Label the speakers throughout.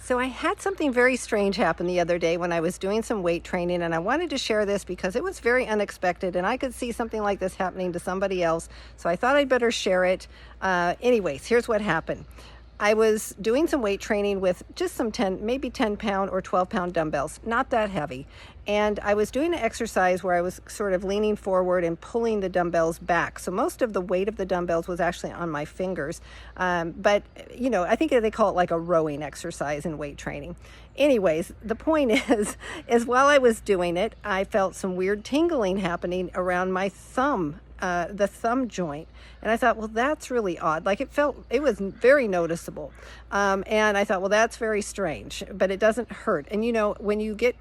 Speaker 1: So I had something very strange happen the other day when I was doing some weight training, and I wanted to share this because it was very unexpected, and I could see something like this happening to somebody else. So I thought I'd better share it. Anyways, here's what happened. I was doing some weight training with just some 10, maybe 10-pound or 12-pound dumbbells, not that heavy. And I was doing an exercise where I was sort of leaning forward and pulling the dumbbells back. So most of the weight of the dumbbells was actually on my fingers. But, I think they call it like a rowing exercise in weight training. Anyways, the point is while I was doing it, I felt some weird tingling happening around my thumb, the thumb joint. And I thought, well, that's really odd. Like it was very noticeable. And I thought, well, that's very strange, but it doesn't hurt. And when you get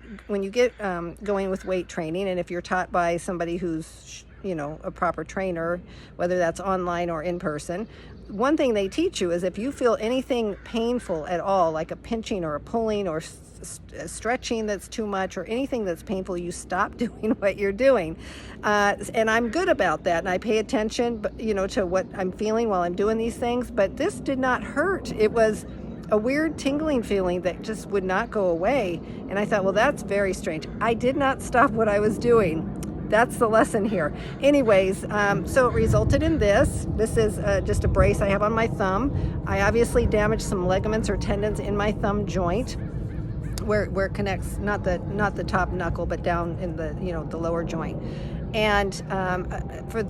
Speaker 1: going with weight training, and if you're taught by somebody who's a proper trainer, whether that's online or in person, one thing they teach you is if you feel anything painful at all, like a pinching or a pulling or stretching that's too much or anything that's painful, you stop doing what you're doing. And I'm good about that, and I pay attention, to what I'm feeling while I'm doing these things. But this did not hurt. It was a weird tingling feeling that just would not go away. And I thought, well, that's very strange. I did not stop what I was doing. That's the lesson here. Anyways, so it resulted in this. This is just a brace I have on my thumb. I obviously damaged some ligaments or tendons in my thumb joint, where it connects, not the top knuckle, but down in the lower joint. And for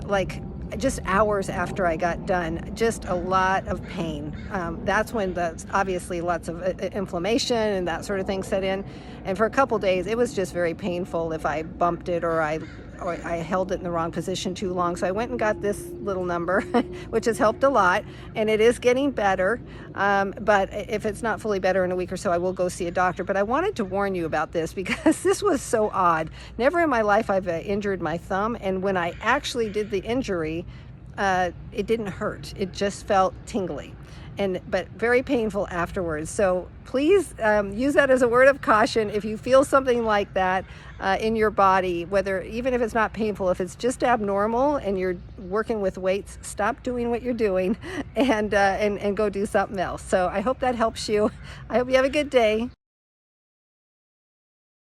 Speaker 1: just hours after I got done, just a lot of pain. That's when obviously lots of inflammation and that sort of thing set in. And for a couple days, it was just very painful if I bumped it or I held it in the wrong position too long. So I went and got this little number, which has helped a lot, and it is getting better. But if it's not fully better in a week or so, I will go see a doctor. But I wanted to warn you about this because this was so odd. Never in my life I've injured my thumb, and when I actually did the injury, it didn't hurt. It just felt tingly, but very painful afterwards. So please use that as a word of caution. If you feel something like that in your body, even if it's not painful, if it's just abnormal and you're working with weights, stop doing what you're doing and go do something else. So I hope that helps you. I hope you have a good day.